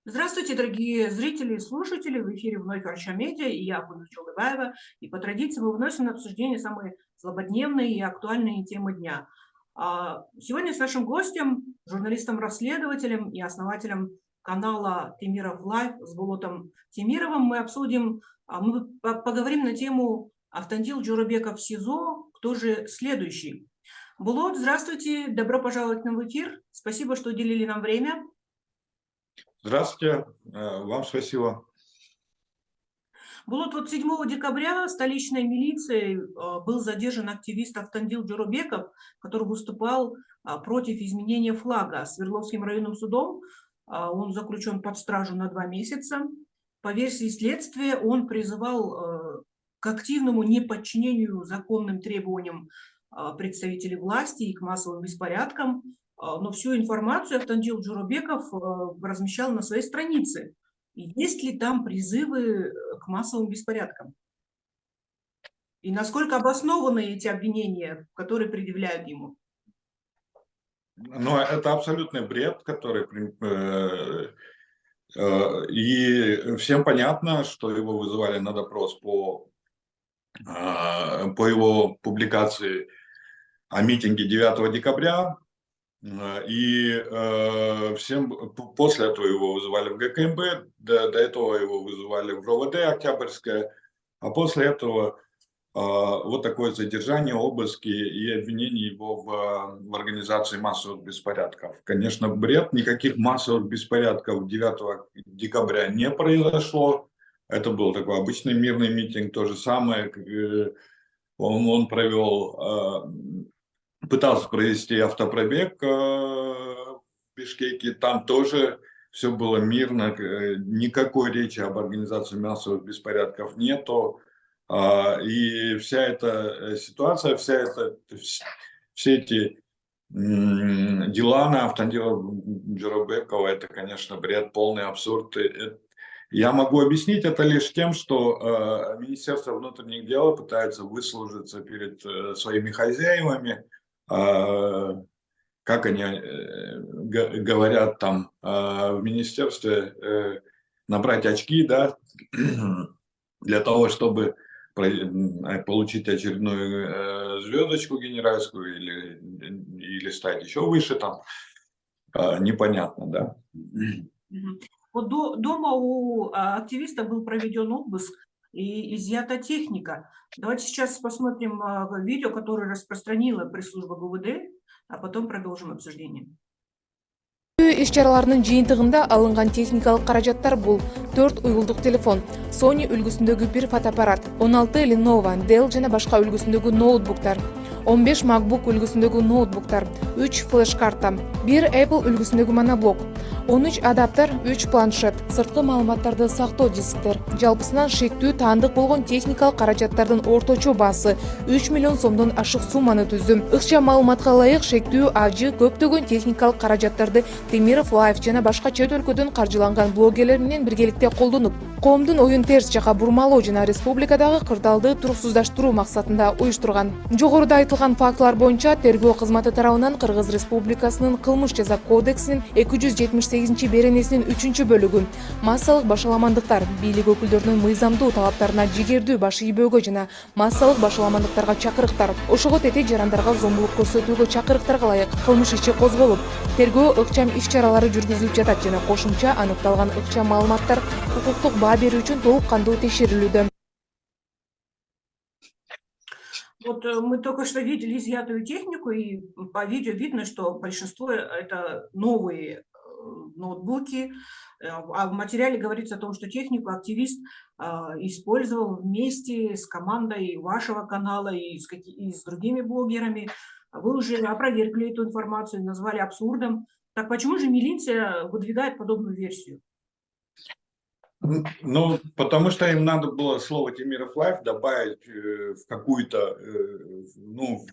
Здравствуйте, дорогие зрители и слушатели. В эфире вновь Арча Медиа и я, Гульнас Чолдыбаева. И по традиции мы выносим на обсуждение самые злободневные и актуальные темы дня. Сегодня с нашим гостем, журналистом-расследователем и основателем канала Темиров Лайв с Булотом Темировым мы поговорим на тему Автандил Джурабеков в СИЗО. Кто же следующий? Булот, здравствуйте, добро пожаловать в эфир. Спасибо, что уделили нам время. Здравствуйте, вам спасибо. Вот 7 декабря столичной милицией был задержан активист Автандил Джурабеков, который выступал против изменения флага. Свердловским районным судом он заключен под стражу на 2 месяца. По версии следствия он призывал к активному неподчинению законным требованиям представителей власти и к массовым беспорядкам. Но всю информацию Автандил Джурабеков размещал на своей странице. Есть ли там призывы к массовым беспорядкам? И насколько обоснованы эти обвинения, которые предъявляют ему? Но это абсолютный бред, который... И всем понятно, что его вызывали на допрос по его публикации о митинге 9 декабря. И всем после этого его вызывали в ГКМБ, до этого его вызывали в РОВД Октябрьское, а после этого вот такое задержание, обыски и обвинение его в организации массовых беспорядков. Конечно, бред, никаких массовых беспорядков 9 декабря не произошло. Это был такой обычный мирный митинг, то же самое он провел, пытался провести автопробег в Бишкеке, там тоже все было мирно, никакой речи об организации массовых беспорядков нету. И вся эта ситуация, все эти дела на Автандила Джурабекова, это, конечно, бред, полный абсурд. Я могу объяснить это лишь тем, что Министерство внутренних дел пытается выслужиться перед своими хозяевами, как они говорят там в министерстве, набрать очки, да, для того, чтобы получить очередную звездочку генеральскую или стать еще выше там, непонятно, да. Вот дома у активиста был проведен обыск и изъята техника. Давайте сейчас посмотрим видео, которое распространила пресс-служба ГУВД, а потом продолжим обсуждение. Иш-чараларынын жыйынтыгында алынган техникалык каражаттар бул 4 уюлдук телефон, Sony үлгүсүндөгү 1 фотоаппарат, 16 Lenovo, Dell жана башка үлгүсүндөгү ноутбуктар, 15 MacBook үлгүсүндөгү ноутбуктар, 3 флеш-карта, 1 Apple үлгүсүндөгү моноблок, 13 адаптер, 3 планшет, сырткы маалыматтарды сактоо дисктер, жалпысынан шектүү таандык болгон техникалык каражаттардын орточо баасы 3 миллион сомдон ашык сумманы түздү. Ыкчам маалыматка ылайык шектүү ажы көптөгөн техникалык каражаттарды Темиров Лайв жана башка чет өлкөдөн каржыланган блогерлер менен биргеликте колдонуп, коомдун оюн терс жака бурмалоо жана республикадагы кырдаалды туруксуздаштыруу максатында уюштурган. Жогоруда айтылган фактылар боюнча тергөө кызматы тарабынан Кыргыз Республикасынын кылмыш жаза кодексинин 278 беренесинин 3-бөлүгү массалык башаламандыктар, бийлик өкүлдөрүнүн мыйзамдуу талаптарына жигердүү баш ийбөөгө жана массалык башаламандыктарга чакырыктар, ошого тете жарандарга зомбулук көрсөтүүгө чакырыктарга ылайык кылмыш иши козголуп, тергөө ыкчам иш-чаралары жүргүзүлүп жатат жана кошумча аныкталган ыкчам маалыматтар укуктук баа берүү үчүн толук кандуу текшерилүүдө. Вот мы только что видели изъятую технику, и по видео видно, что большинство это новые ноутбуки, а в материале говорится о том, что технику активист использовал вместе с командой вашего канала и с другими блогерами. Вы уже опровергли эту информацию, назвали абсурдом. Так почему же милиция выдвигает подобную версию? Ну, потому что им надо было слово Темиров Лайв добавить в какую-то, ну,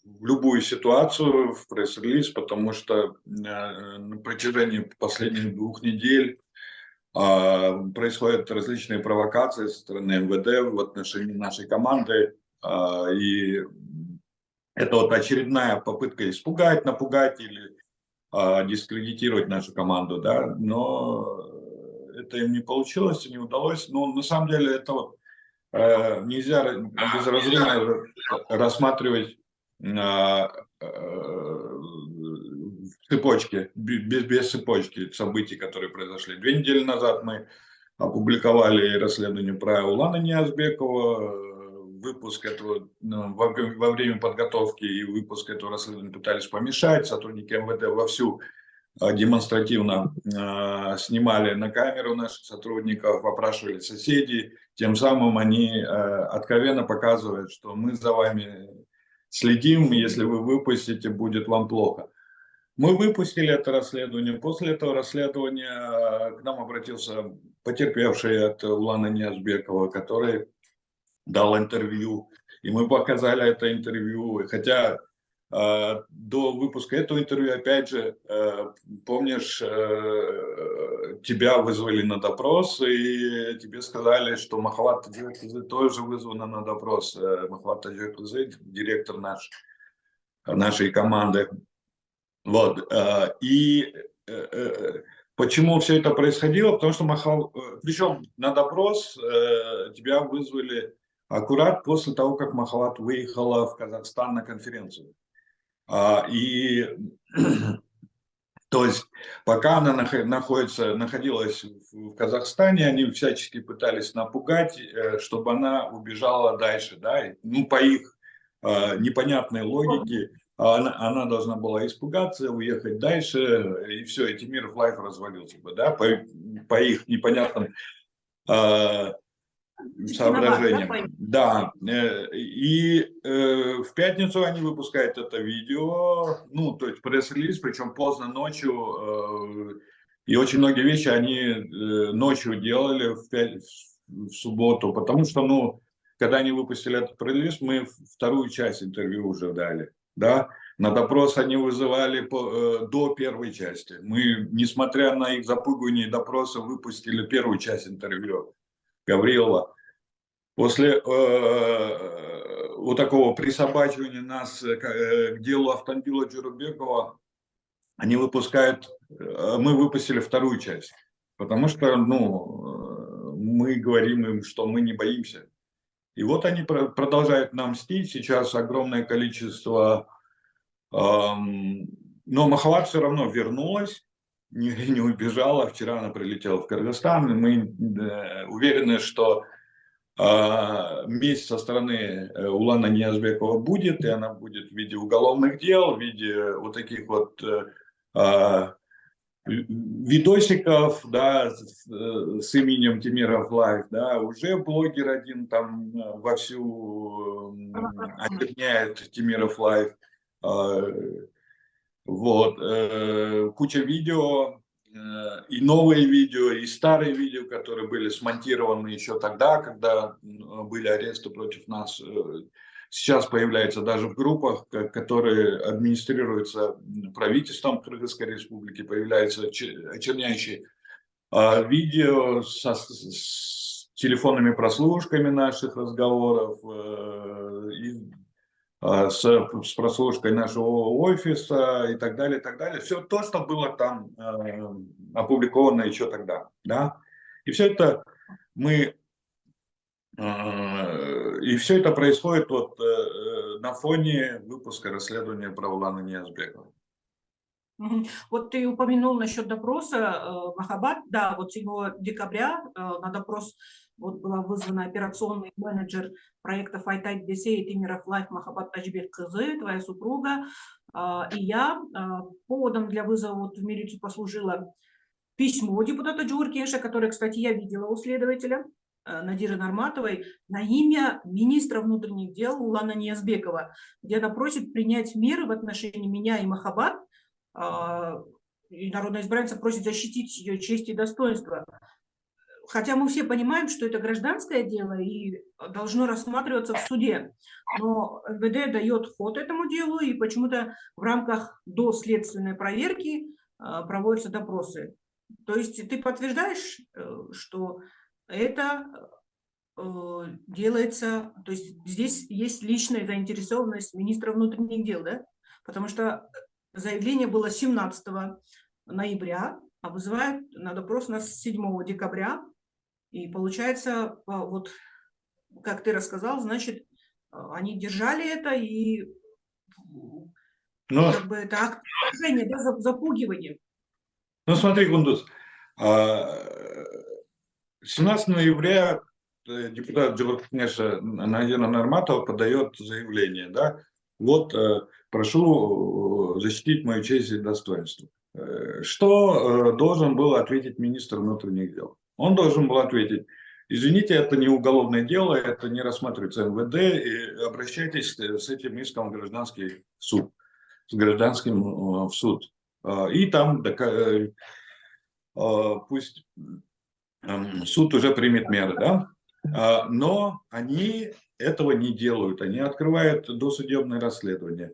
в любую ситуацию, в пресс-релиз, потому что на протяжении последних 2 недель происходят различные провокации со стороны МВД в отношении нашей команды, и это вот очередная попытка испугать, напугать или дискредитировать нашу команду, да, но это им не получилось, не удалось. Но на самом деле это вот нельзя безразрывно рассматривать в цепочке, без цепочки событий, которые произошли. 2 недели назад мы опубликовали расследование про Улана Ниязбекова. Выпуск этого во время подготовки и выпуск этого расследования пытались помешать. Сотрудники МВД вовсю демонстративно снимали на камеру наших сотрудников, опрашивали соседей. Тем самым они откровенно показывают, что мы за вами следим, если вы выпустите, будет вам плохо. Мы выпустили это расследование. После этого расследования к нам обратился потерпевший от Улана Ниязбекова, который дал интервью. И мы показали это интервью. Хотя до выпуска этого интервью, опять же, помнишь, тебя вызвали на допрос, и тебе сказали, что Махаббат Таджиккызы тоже вызвана на допрос. Махаббат Таджиккызы, директор нашей команды. Вот. И почему все это происходило? Потому что причем на допрос тебя вызвали аккурат после того, как Махаббат выехала в Казахстан на конференцию. И то есть пока она находилась в Казахстане, они всячески пытались напугать, чтобы она убежала дальше, да, ну, по их непонятной логике, она должна была испугаться, уехать дальше, и все, и Темиров Лайф развалился бы, да, по их непонятным соображениям. Да, и в пятницу они выпускают это видео, ну, то есть пресс-релиз, причем поздно ночью, и очень многие вещи они ночью делали в субботу, потому что, ну, когда они выпустили этот пресс-релиз, мы вторую часть интервью уже дали, да, на допрос они вызывали до первой части. Мы, несмотря на их запугивание и допросы, выпустили первую часть интервью Гаврилова. После вот такого присобачивания нас к делу Автандила Джурубекова, мы выпустили вторую часть, потому что, ну, мы говорим им, что мы не боимся. И вот они продолжают нам мстить, сейчас огромное количество, но Махаббат все равно вернулась, не убежала, вчера она прилетела в Кыргызстан, и мы уверены, что месть со стороны Улана Ниязбекова будет, и она будет в виде уголовных дел, в виде вот таких вот видосиков, да, с именем Темиров Лайф, да, уже блогер один там вовсю очерняет Темиров Лайф, вот, куча видео, и новые видео, и старые видео, которые были смонтированы еще тогда, когда были аресты против нас. Сейчас появляются даже в группах, которые администрируются правительством Кыргызской республики, появляются очерняющие видео с телефонными прослушками наших разговоров, с прослушкой нашего офиса и так далее, и так далее. Все то, что было там опубликовано еще тогда, да. И все это и все это происходит вот на фоне выпуска расследования про Улана Ниязбекова. Вот ты упомянул насчет допроса Махаббат, да, вот 7 декабря на допрос вот была вызвана операционный менеджер проекта Файтайт Десей Темиров Лайф Махаббат Таджбеккызы, твоя супруга, и я. Поводом для вызова вот в милицию послужило письмо депутата Джуркеша, которое, кстати, я видела у следователя Надиры Нарматовой, на имя министра внутренних дел Улана Ниязбекова, где она просит принять меры в отношении меня и Махаббат, и народная избранница просит защитить ее честь и достоинство. Хотя мы все понимаем, что это гражданское дело и должно рассматриваться в суде. Но МВД дает ход этому делу, и почему-то в рамках доследственной проверки проводятся допросы. То есть ты подтверждаешь, что это делается, то есть здесь есть личная заинтересованность министра внутренних дел, да? Потому что Заявление было 17 ноября, а вызывают на допрос нас 7 декабря. И получается, вот как ты рассказал, значит, они держали это, и Но, как бы это акт вторжения, да, запугивания. ну смотри, Гундус, 17 ноября депутат Джабаркнеша Надина Нарматова подает заявление, да, вот прошу защитить мою честь и достоинство. Что должен был ответить министр внутренних дел? Он должен был ответить: извините, это не уголовное дело, это не рассматривается МВД, и обращайтесь с этим иском в гражданский суд, с гражданским в суд. И там пусть суд уже примет меры, да? Но они этого не делают, они открывают досудебное расследование.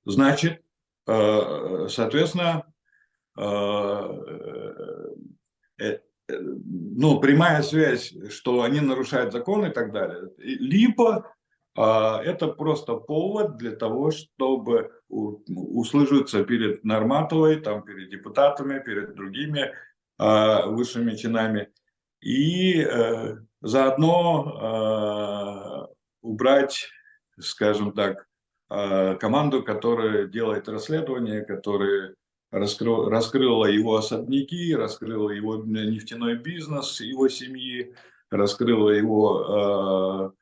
Значит, соответственно, ну, прямая связь, что они нарушают закон и так далее, либо это просто повод для того, чтобы услышаться перед Нарматовой, там, перед депутатами, перед другими высшими чинами, и заодно убрать, скажем так, команду, которая делает расследование, которая раскрыла его особняки, раскрыла его нефтяной бизнес его семьи, раскрыла его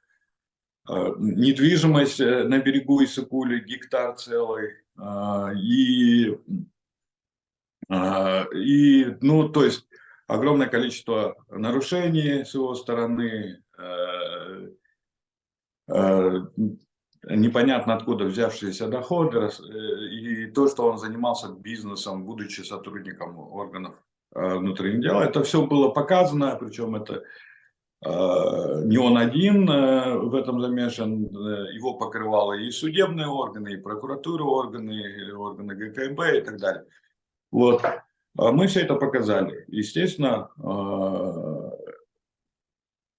недвижимость на берегу Иссык-Кули, гектар целый. Ну, то есть огромное количество нарушений с его стороны, непонятно откуда взявшиеся доходы, и то, что он занимался бизнесом, будучи сотрудником органов внутренних дел, это все было показано, причем это не он один в этом замешан, его покрывало и судебные органы, и прокуратура, органы ГКМБ и так далее. Вот. Мы все это показали. Естественно,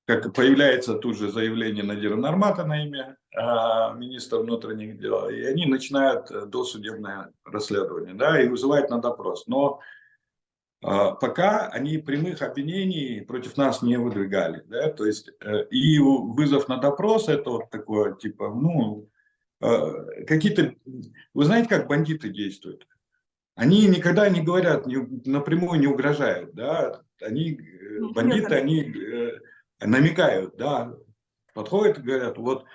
как появляется тут же заявление Надира Нармата на имя министра внутренних дел, и они начинают досудебное расследование, да, и вызывают на допрос. Но пока они прямых обвинений против нас не выдвигали, да, то есть и вызов на допрос, это вот такое, типа, ну, какие-то, вы знаете, как бандиты действуют? Они никогда не говорят, напрямую не угрожают, да, они, бандиты, они намекают, да, подходят и говорят, вот,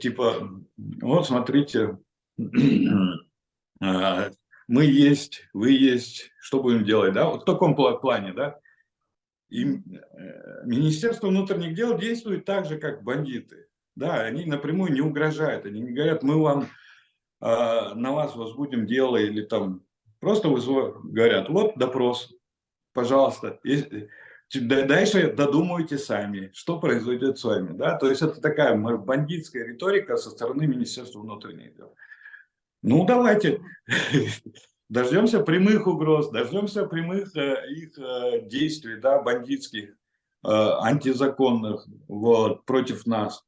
типа, вот смотрите, мы есть, вы есть, что будем делать, да, вот в таком плане, да. И Министерство внутренних дел действует так же, как бандиты, да, они напрямую не угрожают, они не говорят, мы вам, на вас возбудим дело, или там, просто говорят, вот допрос, пожалуйста, дальше додумайте сами, что произойдет с вами, да, то есть это такая бандитская риторика со стороны Министерства внутренних дел. Ну, давайте дождемся прямых угроз, дождемся прямых их действий, да, бандитских, антизаконных, вот, против нас.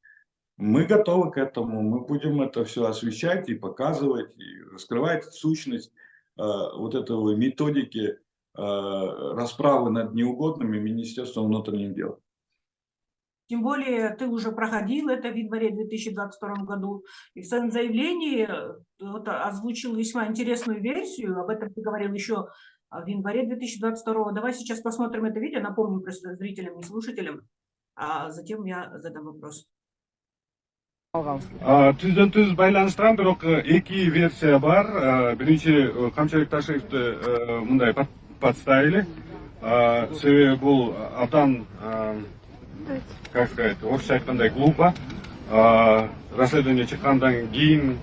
Мы готовы к этому, мы будем это все освещать и показывать, и раскрывать сущность вот этого методики расправы над неугодными Министерством внутренних дел. Тем более ты уже проходил это в январе 2022 году, и в своем заявлении вот озвучил весьма интересную версию, об этом ты говорил еще в январе 2022. Давай сейчас посмотрим это видео, напомню просто зрителям и слушателям, а затем я задам вопрос. Түздөн-түз байланыштырам, бирок эки версия бар. Биринчи, Камчалык Ташиевди мындай подставили. Себеби бул абдан, как сказать, орусча айткандай глупо. Расследование чыккандан кийин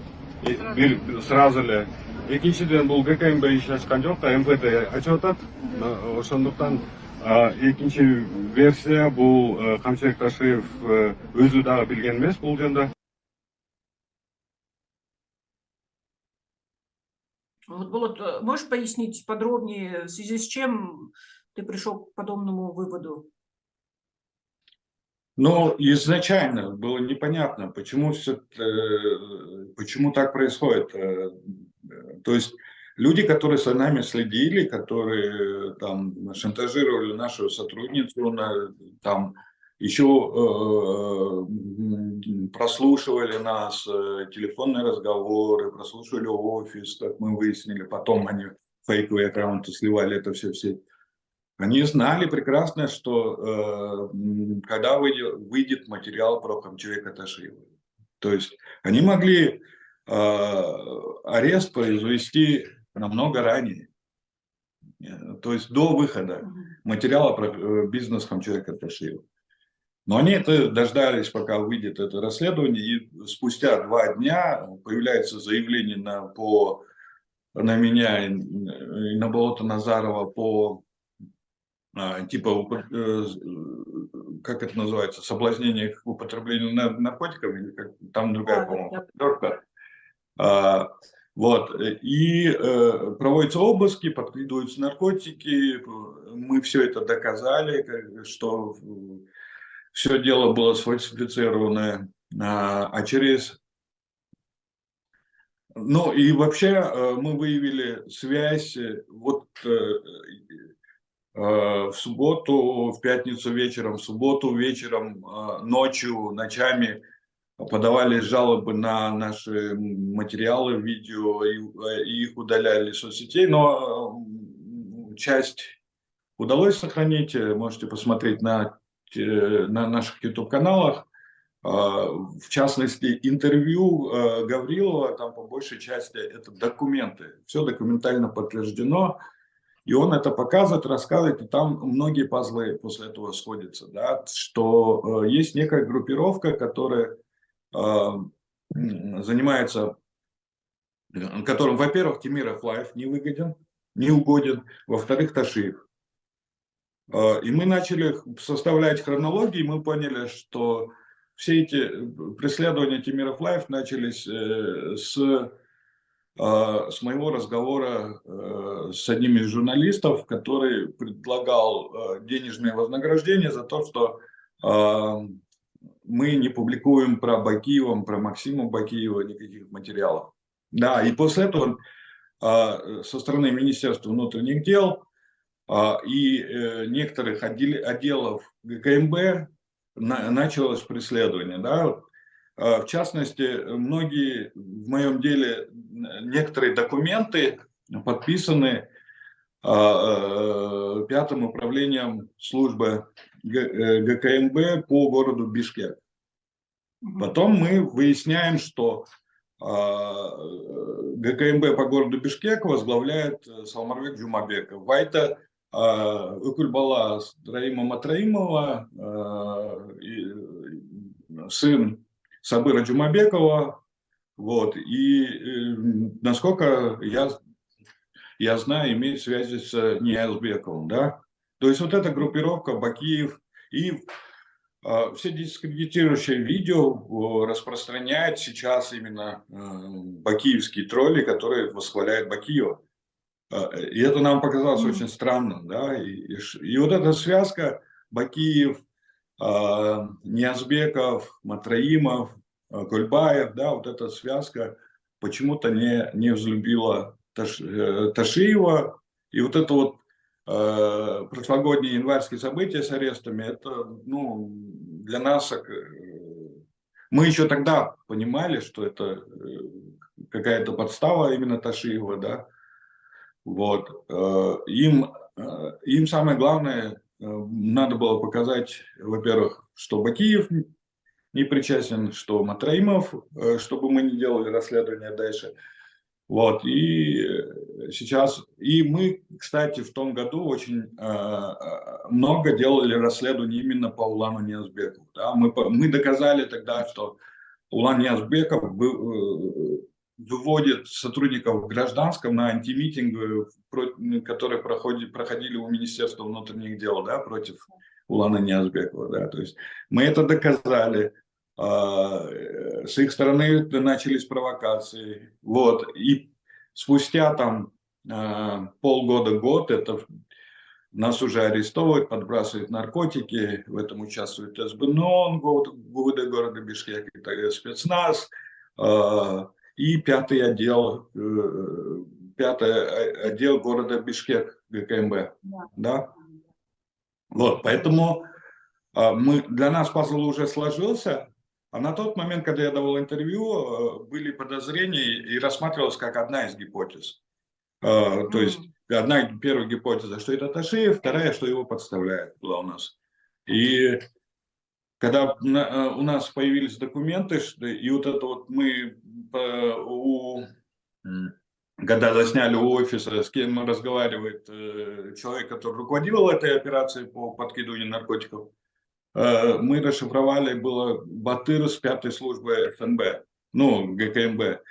сразу эле. Экинчиден, бул ГКМБ иш ачкан жок, МВД ачып атат. Ошондуктан экинчи версия бул Камчалык Ташиев өзү дагы билген эмес бул жөнүндө. Вот, Болот, можешь пояснить подробнее, в связи с чем ты пришел к подобному выводу? Но изначально было непонятно, почему так происходит. То есть люди, которые за нами следили, которые там шантажировали нашу сотрудницу, там еще прослушивали нас, телефонные разговоры, прослушивали офис, как мы выяснили, потом они фейковые аккаунты сливали это все в сеть. Они знали прекрасно, что когда выйдет материал про Камчевека Ташиева. То есть они могли арест произвести намного ранее. То есть до выхода материала про бизнес Камчевека Ташиева. Но они это дождались, пока выйдет это расследование, и спустя 2 дня появляется заявление на меня и на Болото Назарова по типа, как это называется, соблазнение к употреблению наркотиков, или как, там другая, по-моему, вот, и проводятся обыски, подкидываются наркотики, мы все это доказали, что все дело было сфальсифицированное, ну и вообще мы выявили связь, вот в субботу, в пятницу вечером, в субботу вечером, ночью, ночами подавались жалобы на наши материалы, видео, и их удаляли из соцсетей, но часть удалось сохранить, можете посмотреть на наших YouTube-каналах, в частности, интервью Гаврилова, там по большей части это документы, все документально подтверждено. И он это показывает, рассказывает, и там многие пазлы после этого сходятся, да, что есть некая группировка, которая занимается, которым, во-первых, Темиров Лайф не выгоден, не угоден, во-вторых, Ташиев. И мы начали составлять хронологии, и мы поняли, что все эти преследования Темиров Лайф начались с моего разговора с одним из журналистов, который предлагал денежное вознаграждение за то, что мы не публикуем про Бакиева, про Максима Бакиева никаких материалов. Да, и после этого со стороны Министерства внутренних дел и некоторых отделов ГКМБ началось преследование, да. В частности, многие в моем деле, некоторые документы подписаны 5-м управлением службы ГКМБ по городу Бишкек. Потом мы выясняем, что ГКМБ по городу Бишкек возглавляет Салмарбек Джумабеков. Вайта Укульбала Раима Матраимова, сын Сабыра Джумабекова, вот, и насколько я знаю, имеет связи с Ниязбековым, да, то есть вот эта группировка Бакиев и все дискредитирующие видео распространяют сейчас именно бакиевские тролли, которые восхваляют Бакиева, и это нам показалось очень странным, да, и вот эта связка Бакиев, Ниязбеков, Матраимов, Кульбаев, да, вот эта связка почему-то не взлюбила Ташиева. И вот это вот прошлогодние январские события с арестами, это, ну, для нас, мы еще тогда понимали, что это какая-то подстава именно Ташиева, да, вот, им самое главное, надо было показать, во-первых, что Бакиев не причастен, что Матраимов, чтобы мы не делали расследование дальше. Вот, и сейчас, и мы, кстати, в том году очень много делали расследований именно по Улану Ниязбекову. Да? Мы доказали тогда, что Улан Ниязбеков выводит сотрудников в гражданском на антимитинг, которые проходили у Министерства внутренних дел, да, против Улана Ниязбекова. Да? То есть мы это доказали. С их стороны начались провокации. Вот. И спустя там полгода-год это нас уже арестовывают, подбрасывают наркотики, в этом участвует СБНОН, ГУВД города Бишкек, спецназ и 5-й отдел 5-й отдел города Бишкек ГКМБ. Да. Да? Вот, поэтому для нас пазл уже сложился, а на тот момент, когда я давал интервью, были подозрения и рассматривалась как одна из гипотез. То есть первая гипотеза, что это Ташиев, вторая, что его подставляют, была у нас. И когда у нас появились документы, и вот это вот мы когда засняли у офиса, с кем разговаривает человек, который руководил этой операцией по подкидыванию наркотиков, мы расшифровали, было Батыр с 5-й службы ФНБ, ну, ГКМБ.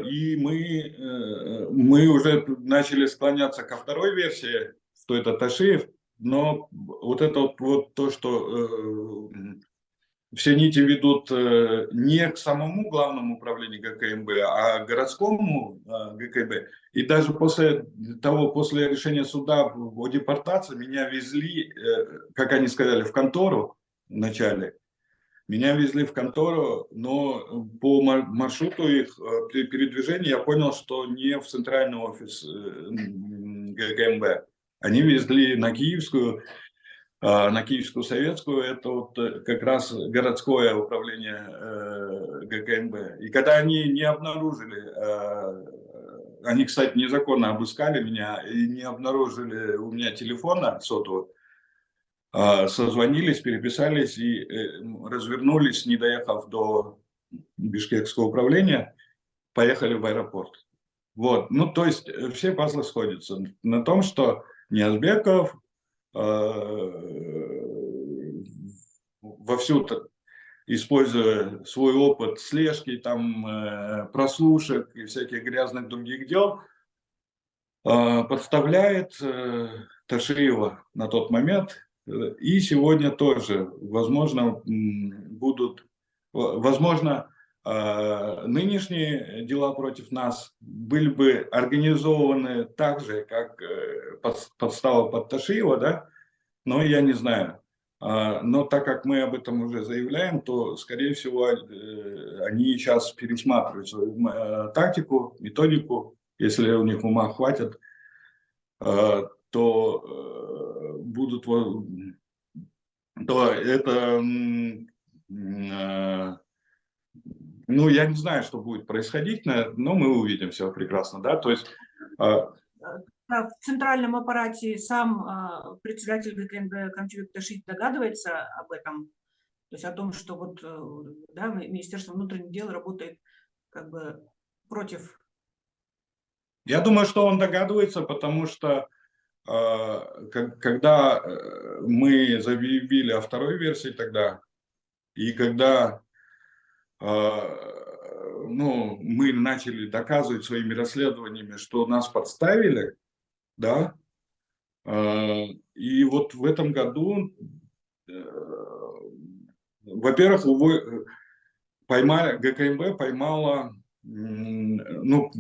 И мы уже начали склоняться ко второй версии, что это Ташиев, но вот это вот то, что все нити ведут не к самому главному управлению ГКМБ, а к городскому ГКМБ. И даже после решения суда о депортации меня везли, как они сказали, в контору вначале. Меня везли в контору, но по маршруту их передвижения я понял, что не в центральный офис ГКМБ. Они везли на Киевскую Советскую, это вот как раз городское управление ГКМБ. И когда они не обнаружили, они, кстати, незаконно обыскали меня и не обнаружили у меня телефона сотового, созвонились, переписались и развернулись, не доехав до Бишкекского управления, поехали в аэропорт. Вот, ну то есть все пазлы сходятся на том, что Ниязбеков вовсю, используя свой опыт слежки, там, прослушек и всяких грязных других дел, подставляет Ташиева на тот момент. И сегодня тоже, возможно, нынешние дела против нас были бы организованы так же, как подстава под Ташиева, да? Но я не знаю. Но так как мы об этом уже заявляем, то, скорее всего, они сейчас пересматривают свою тактику, методику, если у них ума хватит, то будут, то это, ну, я не знаю, что будет происходить, но мы увидим все прекрасно, да, то есть... В центральном аппарате сам председатель ГКМБ Камчыбек Ташиев догадывается об этом, то есть о том, что вот, да, Министерство внутренних дел работает как бы против... Я думаю, что он догадывается, потому что когда мы заявили о второй версии тогда, и когда ну, мы начали доказывать своими расследованиями, что нас подставили, да, и вот в этом году, во-первых, ГКМБ поймала, ну,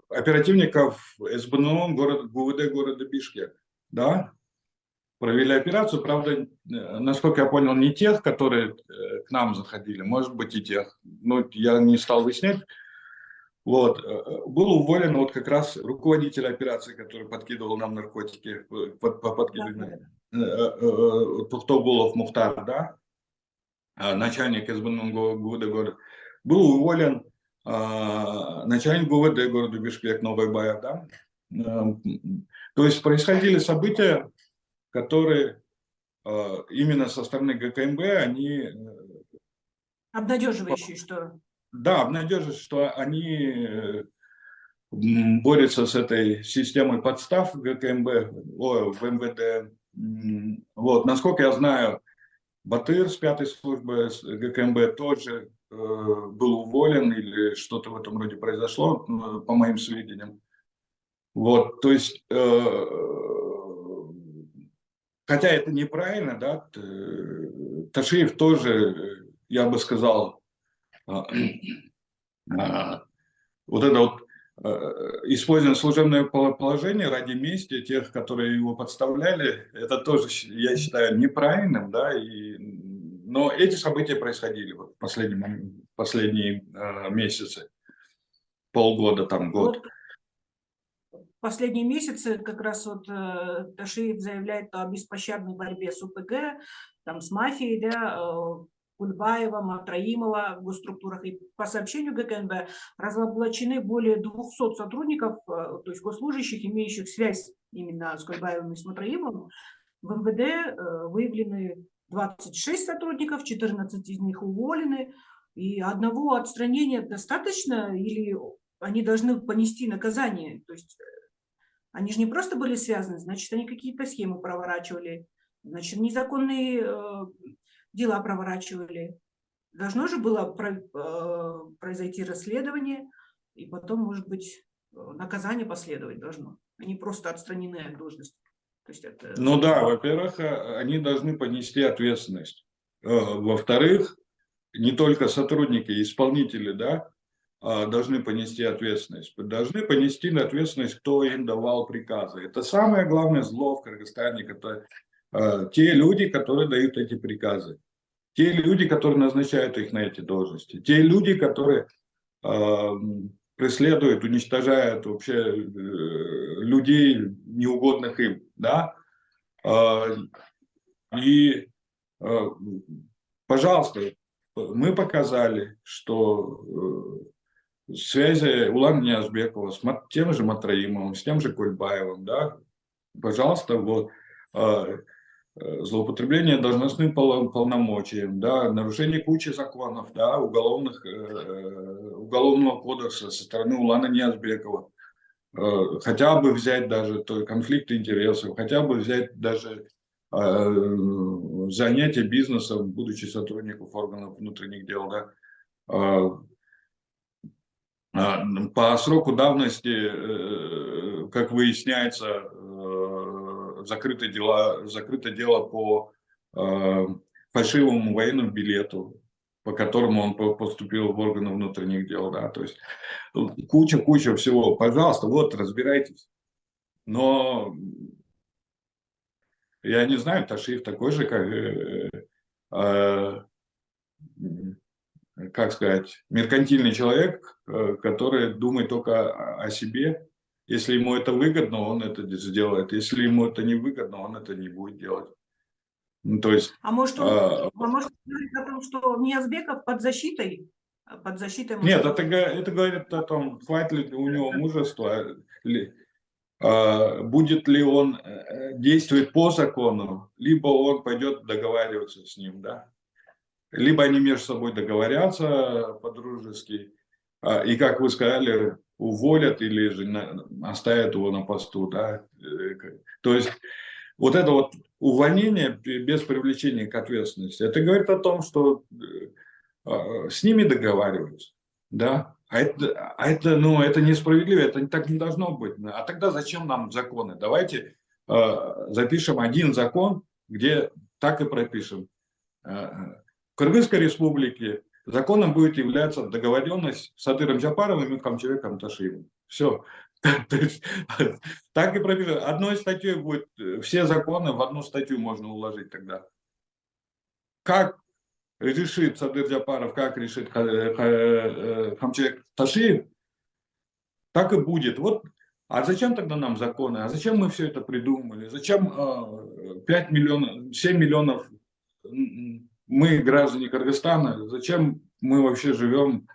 оперативников СБНО ГУВД города Бишкек, да, провели операцию, правда, насколько я понял, не тех, которые к нам заходили, может быть и тех, но я не стал выяснять. Вот, был уволен вот как раз руководитель операции, который подкидывал нам наркотики, по подкидыванию, Тухтогулов Мухтар, да, начальник СБН ГУВД города, был уволен начальник ГУВД города Бишкек Новайбаев, да. То есть происходили события, которые именно со стороны ГКМБ, они... Обнадеживающие, что... Да, обнадеживают, что они борются с этой системой подстав ГКМБ, в МВД. Вот, насколько я знаю, Батыр с 5-й службы ГКМБ тоже был уволен или что-то в этом роде произошло, по моим сведениям. Вот, то есть, хотя это неправильно, да, Ташиев тоже, я бы сказал, вот это вот использование служебного положения ради мести тех, которые его подставляли, это тоже, я считаю, неправильным, да, но эти события происходили вот в последние месяцы. полгода, там год. Вот последние месяцы как раз вот Ташиев заявляет о беспощадной борьбе с УПГ, там, с мафией, да, Кульбаева, Матраимова в госструктурах. И по сообщению ГКНБ разоблачены более 200 сотрудников, то есть госслужащих, имеющих связь именно с Кульбаевым и с Матраимовым. В МВД выявлены 26 сотрудников, 14 из них уволены. И одного отстранения достаточно или они должны понести наказание? То есть они же не просто были связаны, значит, они какие-то схемы проворачивали, значит, незаконные дела проворачивали. Должно же было произойти расследование, и потом, может быть, наказание последовать должно. Они просто отстранены от должности. То есть это... Ну да, во-первых, они должны понести ответственность. Во-вторых, не только сотрудники, исполнители, да, должны понести ответственность. Должны понести ответственность, кто им давал приказы. Это самое главное зло в Кыргызстане. Это те люди, которые дают эти приказы. Те люди, которые назначают их на эти должности. Те люди, которые преследуют, уничтожают вообще людей, неугодных им. Да? И, пожалуйста, мы показали, что связи Улана Ниязбекова с тем же Матраимовым, с тем же Кульбаевым, да, пожалуйста, вот, злоупотребление должностным полномочием, да, нарушение кучи законов, да, уголовного кодекса со стороны Улана Ниязбекова, хотя бы взять даже конфликт интересов, хотя бы взять даже занятие бизнесом, будучи сотрудником органов внутренних дел, да, по сроку давности, как выясняется, закрыто дело по фальшивому военному билету, по которому он поступил в органы внутренних дел. Да, то есть куча всего. Пожалуйста, вот, разбирайтесь. Но я не знаю, Ташиев такой же, как сказать, меркантильный человек, который думает только о себе. Если ему это выгодно, он это сделает. Если ему это не выгодно, он это не будет делать. Ну, то есть, может, он может говорить о том, что Ниязбеков под защитой? Нет, это говорит о том, хватит ли у него мужества, будет ли он действовать по закону, либо он пойдет договариваться с ним, да. Либо они между собой договорятся по-дружески, и, как вы сказали, уволят или же оставят его на посту. Да? То есть вот это вот увольнение без привлечения к ответственности, это говорит о том, что с ними договариваются. Да? Это несправедливо, это так не должно быть. А тогда зачем нам законы? Давайте запишем один закон, где так и пропишем. В Кыргызской республике законом будет являться договоренность с Адыром Джапаровым и Камчебеком Ташиевым. Все. Так и пропишем. Одной статьей будет, все законы в одну статью можно уложить тогда. Как решит Садыр Джапаров, как решит Камчебек Ташиев, так и будет. Вот. А зачем тогда нам законы? А зачем мы все это придумали? Зачем 5 миллионов, 7 миллионов мы, граждане Кыргызстана, зачем мы вообще живем?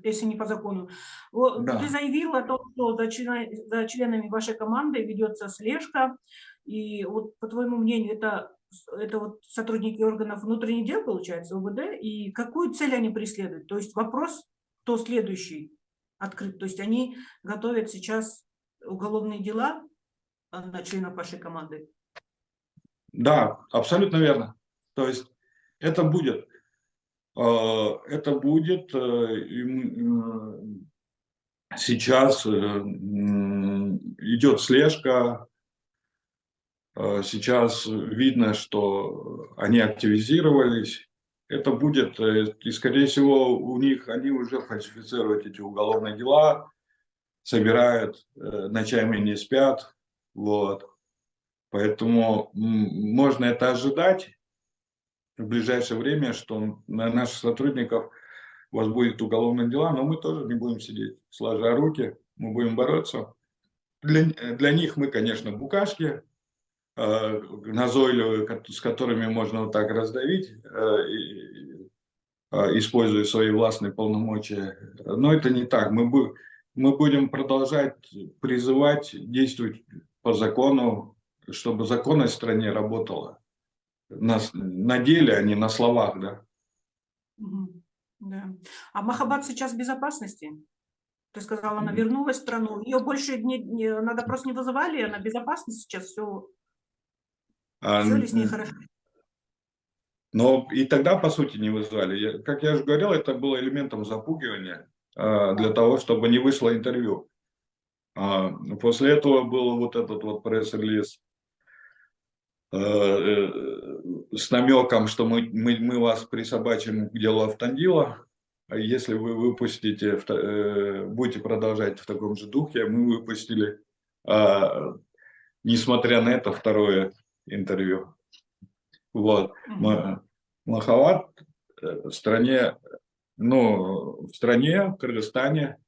Если не по закону. Да. Ты заявил о том, что за членами вашей команды ведется слежка. И вот, по твоему мнению, это вот сотрудники органов внутренних дел, получается, УВД, и какую цель они преследуют? То есть вопрос, кто следующий открыт. То есть они готовят сейчас уголовные дела на членов вашей команды? Да, абсолютно верно. То есть это будет. Сейчас идет слежка. Сейчас видно, что они активизировались. Это будет, и скорее всего, они уже фальсифицируют эти уголовные дела, собирают, ночами не спят. Вот. Поэтому можно это ожидать. в ближайшее время, что на наших сотрудников возбудят уголовные дела, но мы тоже не будем сидеть сложа руки, мы будем бороться. Для них мы, конечно, букашки, назойливые, с которыми можно вот так раздавить, используя свои властные полномочия. Но это не так. Мы будем продолжать призывать действовать по закону, чтобы законность в стране работала на деле, а не на словах, да. Мгм. Да. А Махабад сейчас в безопасности? Ты сказала, она вернулась в страну. Ее больше на допрос не вызывали, она в безопасности сейчас, все А, ли с ней хорошо? Но и тогда, по сути, не вызвали. Как я уже говорил, это было элементом запугивания для того, чтобы не вышло интервью. После этого был вот этот вот пресс-релиз с намеком, что мы вас присобачим к делу Автандила. Если вы выпустите, будете продолжать в таком же духе, мы выпустили, несмотря на это, второе интервью. Вот. Махабад в стране, в Кыргызстане,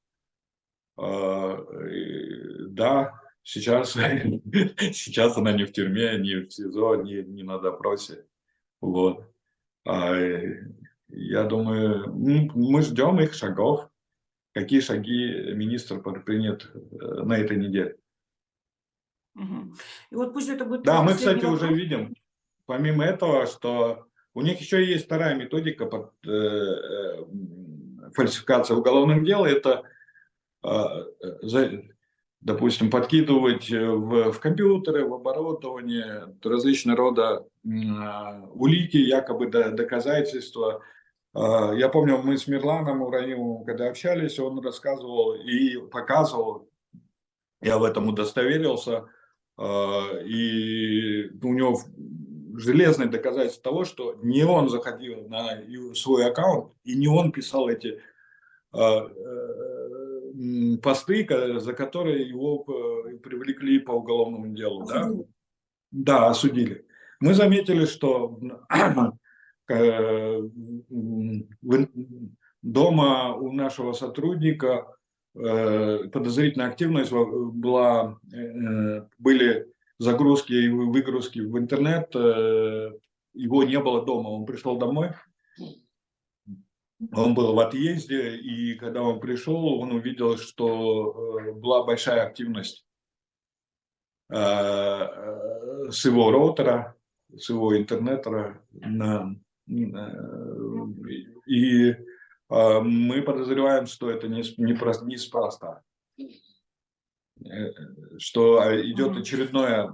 да, сейчас она не в тюрьме, не в СИЗО, не на допросе. Вот. Я думаю, мы ждем их шагов. Какие шаги министр предпринят на этой неделе. Мгм. И вот пусть это будет Да, твой мы, последний кстати, уже вопрос. видим, помимо этого, что у них еще есть вторая методика фальсификации уголовных дел. Это, допустим, подкидывать в компьютеры, в оборудование различного рода улики, якобы доказательства. Я помню, мы с Мирланом Ураимовым, когда общались, он рассказывал и показывал, я в этом удостоверился, и у него железное доказательство того, что не он заходил на свой аккаунт, и не он писал эти посты, за которые его привлекли по уголовному делу. Осудили. Да, осудили. Мы заметили, что дома у нашего сотрудника подозрительная активность была, были загрузки и выгрузки в интернет, его не было дома, он пришел домой, он был в отъезде, и когда он пришел, он увидел, что была большая активность с его роутера, с его интернета, и мы подозреваем, что это неспроста, что идет очередное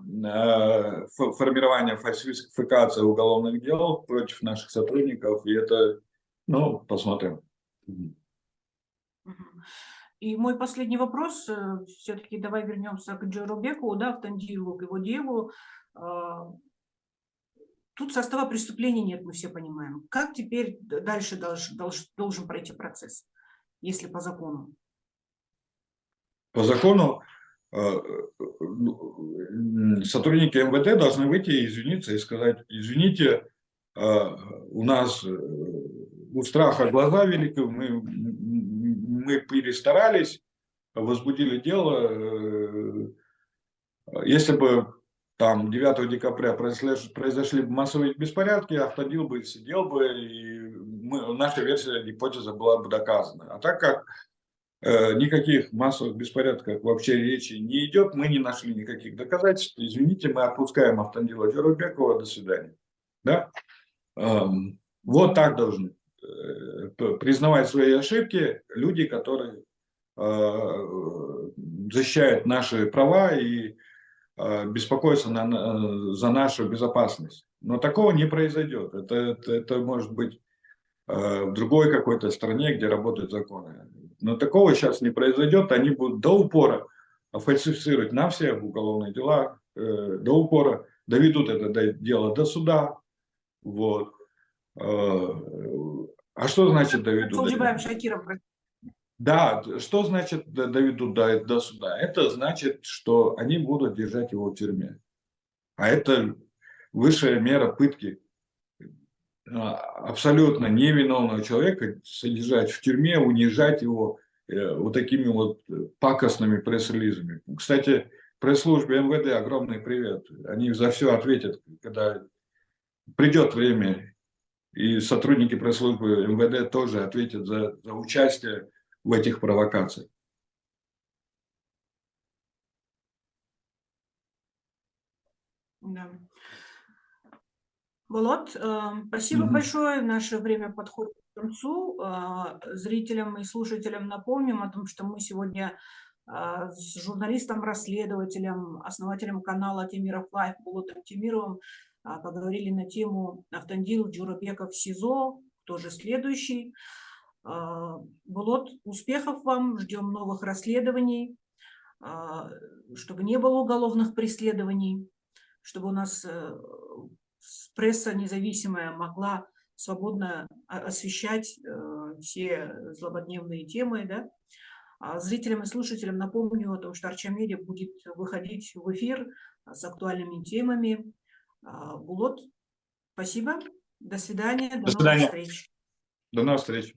формирование фальсификации уголовных дел против наших сотрудников, и это, посмотрим. И мой последний вопрос, все-таки давай вернемся к Джоробеку, да, Автандилу, к его делу. Тут состава преступления нет, мы все понимаем. Как теперь дальше должен пройти процесс, если по закону? По закону сотрудники МВД должны выйти и извиниться и сказать: извините, у нас у страха глаза велики, мы перестарались, возбудили дело. Если бы там 9 декабря произошли массовые беспорядки, Автандил бы сидел бы, и наша версия, гипотеза была бы доказана. А так как никаких массовых беспорядков вообще речи не идет, мы не нашли никаких доказательств, извините, мы отпускаем Автандила Джоробекова, до свидания. Да? Вот так должны признавать свои ошибки люди, которые защищают наши права и беспокоятся за нашу безопасность. Но такого не произойдет. Это может быть в другой какой-то стране, где работают законы. Но такого сейчас не произойдет. Они будут до упора фальсифицировать на всех уголовные дела, до упора доведут это дело до суда. Вот. А что значит доведут? Да, что значит доведут до суда? Это значит, что они будут держать его в тюрьме. А это высшая мера пытки. абсолютно невиновного человека содержать в тюрьме, унижать его вот такими вот пакостными пресс-релизами. Кстати, пресс-службе МВД огромный привет. Они за все ответят, когда придет время. И сотрудники пресс-службы МВД тоже ответят за участие в этих провокациях. Да. Болот, спасибо большое. Наше время подходит к концу. Зрителям и слушателям напомним о том, что мы сегодня с журналистом-расследователем, основателем канала Темиров Лайф Болотом Темировым поговорили на тему Автандил Джурабеков в СИЗО, тоже следующий. Болот, успехов вам, ждем новых расследований, чтобы не было уголовных преследований, чтобы у нас пресса независимая могла свободно освещать все злободневные темы. Да? Зрителям и слушателям напомню о том, что Арча-Медиа будет выходить в эфир с актуальными темами. Болот, спасибо. До свидания. До свидания. Новых встреч. До новых встреч.